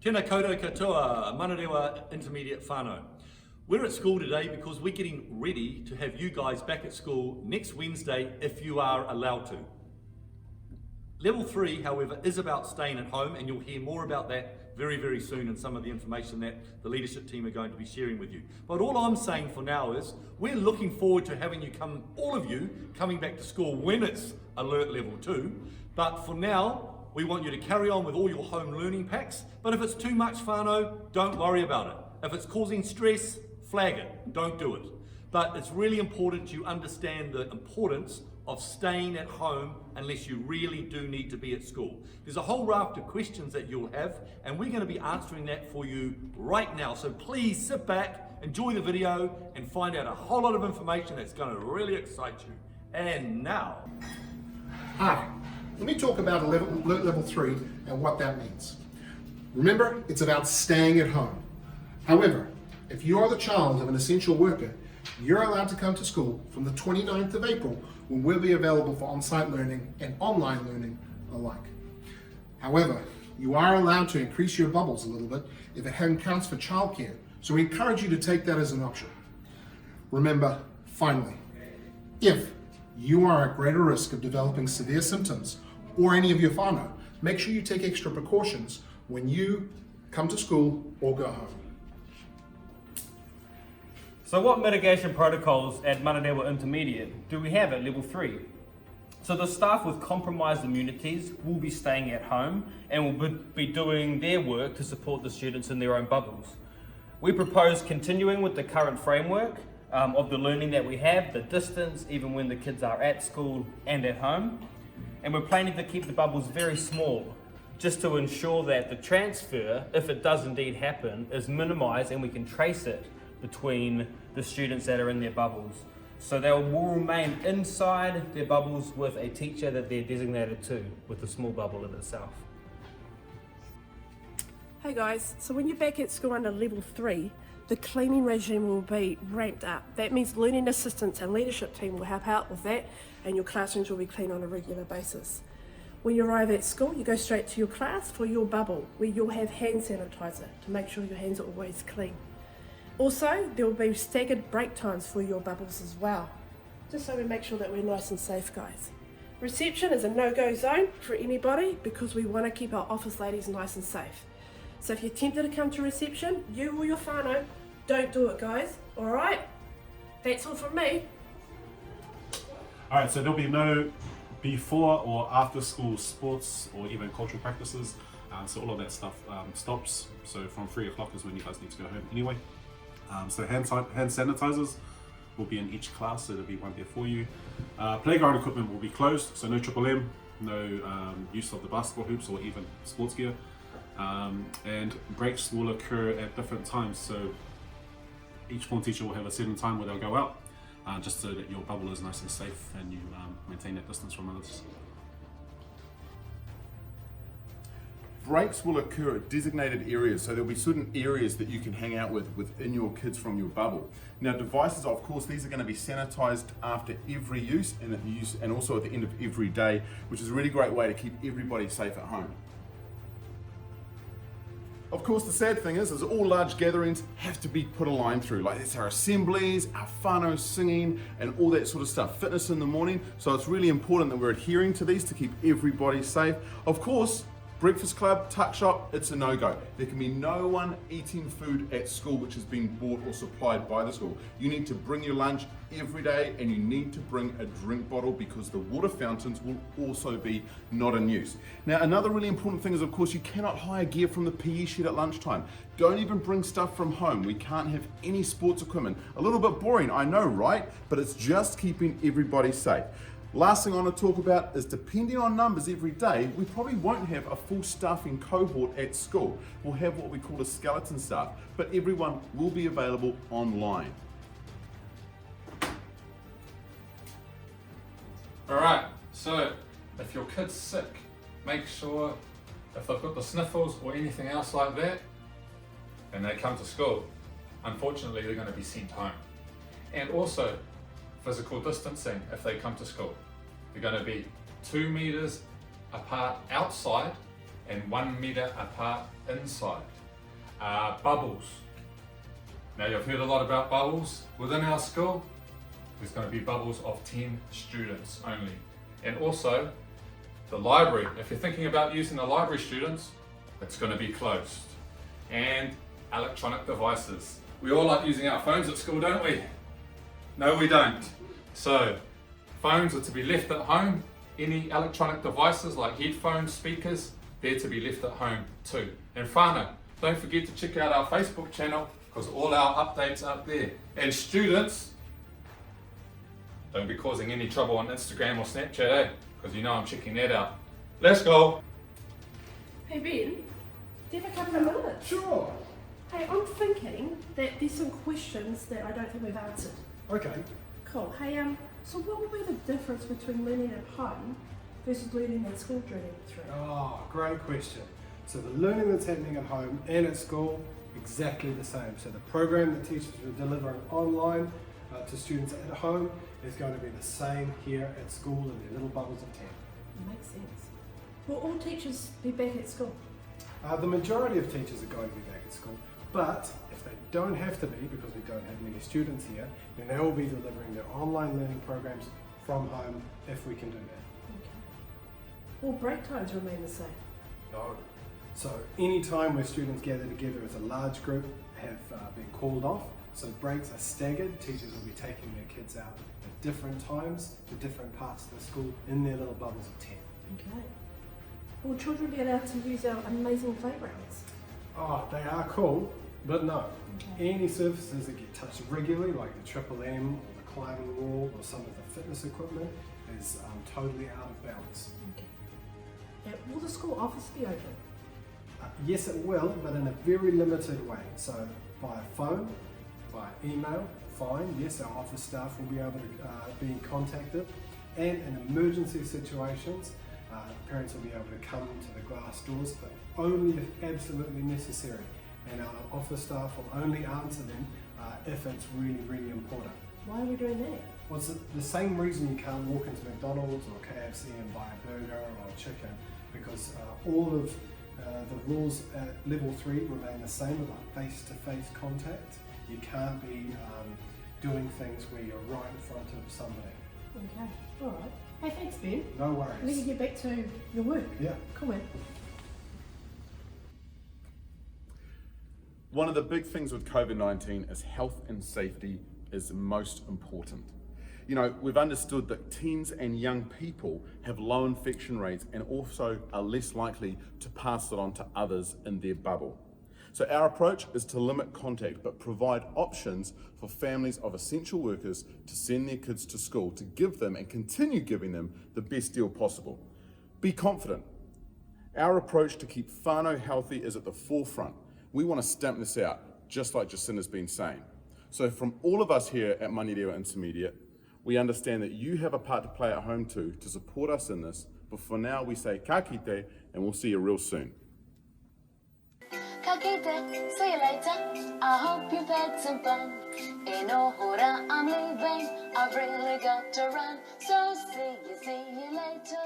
Tēnā koutou katoa, Manurewa Intermediate whānau. We're at school today because we're getting ready to have you guys back at school next Wednesday if you are allowed to. Level 3, however, is about staying at home, and you'll hear more about that very, very soon in some of the information that the leadership team are going to be sharing with you. But all I'm saying for now is we're looking forward to having you come, all of you, coming back to school when it's alert level 2. But for now, we want you to carry on with all your home learning packs. But if it's too much whānau, don't worry about it. If it's causing stress, flag it, don't do it. But it's really important you understand the importance of staying at home unless you really do need to be at school. There's a whole raft of questions that you'll have, and we're going to be answering that for you right now. So please sit back, enjoy the video, and find out a whole lot of information that's going to really excite you. And now... Hi, let me talk about level 3 and what that means. Remember, it's about staying at home. However, if you are the child of an essential worker, you're allowed to come to school from the 29th of April, when we'll be available for on-site learning and online learning alike. However, you are allowed to increase your bubbles a little bit if it counts for childcare, so we encourage you to take that as an option. Remember, finally, if you are at greater risk of developing severe symptoms or any of your whānau, make sure you take extra precautions when you come to school or go home. So what mitigation protocols at Manurewa Intermediate do we have at level 3? So the staff with compromised immunities will be staying at home and will be doing their work to support the students in their own bubbles. We propose continuing with the current framework of the learning that we have, the distance, even when the kids are at school and at home. And we're planning to keep the bubbles very small, just to ensure that the transfer, if it does indeed happen, is minimized and we can trace it between the students that are in their bubbles. So they will remain inside their bubbles with a teacher that they're designated to, with a small bubble in itself. Hey guys, so when you're back at school under level 3, the cleaning regime will be ramped up. That means learning assistants and leadership team will help out with that, and your classrooms will be clean on a regular basis. When you arrive at school, you go straight to your class for your bubble, where you'll have hand sanitizer to make sure your hands are always clean. Also, there will be staggered break times for your bubbles as well, just so we make sure that we're nice and safe, guys. Reception is a no-go zone for anybody because we want to keep our office ladies nice and safe. So if you're tempted to come to reception, you or your whānau, don't do it, guys, alright? That's all from me. Alright, so there'll be no before or after school sports or even cultural practices, so all of that stuff stops. So from 3 o'clock is when you guys need to go home anyway. So hand sanitizers will be in each class, so there'll be one there for you. Playground equipment will be closed, so no Triple M, no use of the basketball hoops or even sports gear. And breaks will occur at different times, so each form teacher will have a certain time where they'll go out, just so that your bubble is nice and safe and you maintain that distance from others. Breaks will occur at designated areas, so there'll be certain areas that you can hang out within your kids from your bubble. Now devices, of course, these are going to be sanitized after every use and also at the end of every day, which is a really great way to keep everybody safe at home. Of course, the sad thing is all large gatherings have to be put a line through. Like it's our assemblies, our whānau singing, and all that sort of stuff. Fitness in the morning, so it's really important that we're adhering to these to keep everybody safe. Of course, breakfast club, tuck shop, it's a no-go. There can be no one eating food at school which has been bought or supplied by the school. You need to bring your lunch every day, and you need to bring a drink bottle because the water fountains will also be not in use. Now, another really important thing is, of course, you cannot hire gear from the PE shed at lunchtime. Don't even bring stuff from home. We can't have any sports equipment. A little bit boring, I know, right? But it's just keeping everybody safe. Last thing I want to talk about is, depending on numbers every day, we probably won't have a full staffing cohort at school. We'll have what we call a skeleton staff, but everyone will be available online. Alright, so if your kid's sick, make sure if they've got the sniffles or anything else like that, and they come to school, unfortunately they're going to be sent home. And also, physical distancing if they come to school. They're going to be 2 meters apart outside and 1 metre apart inside. Bubbles. Now you've heard a lot about bubbles within our school. There's going to be bubbles of 10 students only. And also the library. If you're thinking about using the library, students, it's going to be closed. And electronic devices. We all like using our phones at school, don't we? No, we don't. So phones are to be left at home. Any electronic devices like headphones, speakers, they're to be left at home too. And whānau, don't forget to check out our Facebook channel because all our updates are up there. And students, don't be causing any trouble on Instagram or Snapchat, eh? Because you know I'm checking that out. Let's go. Hey Ben, do you have a couple of minutes? Sure. Hey, I'm thinking that there's some questions that I don't think we've answered. Okay. Cool. Hey, so what would be the difference between learning at home versus learning at school during level 3? Oh, great question. So the learning that's happening at home and at school, exactly the same. So the program that teachers are delivering online to students at home is going to be the same here at school in their little bubbles of 10. Makes sense. Will all teachers be back at school? The majority of teachers are going to be back at school, but if they don't have to be, because we don't have many students here, then they will be delivering their online learning programs from home if we can do that. Okay. Will break times remain the same? No. So any time where students gather together as a large group have been called off, so breaks are staggered. Teachers will be taking their kids out at different times to different parts of the school in their little bubbles of 10. Okay. Will children be allowed to use our amazing playgrounds? Oh, they are cool, but no. Okay. Any surfaces that get touched regularly, like the Triple M or the climbing wall or some of the fitness equipment, is totally out of bounds. Okay. Will the school office be open? Yes, it will, but in a very limited way. So via phone, via email, fine. Yes, our office staff will be able to be contacted. And in emergency situations, parents will be able to come to the glass doors, but only if absolutely necessary. And our office staff will only answer them if it's really, really important. Why are we doing that? Well, it's the same reason you can't walk into McDonald's or KFC and buy a burger or chicken, because all of the rules at level 3 remain the same about face-to-face contact. You can't be doing things where you're right in front of somebody. Okay. All right. Hey, thanks, Ben. No Let you worries. get back to your work. Yeah. Cool, man. One of the big things with COVID-19 is health and safety is most important. You know, we've understood that teens and young people have low infection rates and also are less likely to pass it on to others in their bubble. So our approach is to limit contact but provide options for families of essential workers to send their kids to school, to give them and continue giving them the best deal possible. Be confident. Our approach to keep whānau healthy is at the forefront. We want to stamp this out, just like Jacinta's been saying. So from all of us here at Manurewa Intermediate, we understand that you have a part to play at home too, to support us in this, but for now we say ka kite and we'll see you real soon. Ka kite, see you later. I hope you've had some fun. In Ohura, I'm leaving. I've really got to run. So see you later.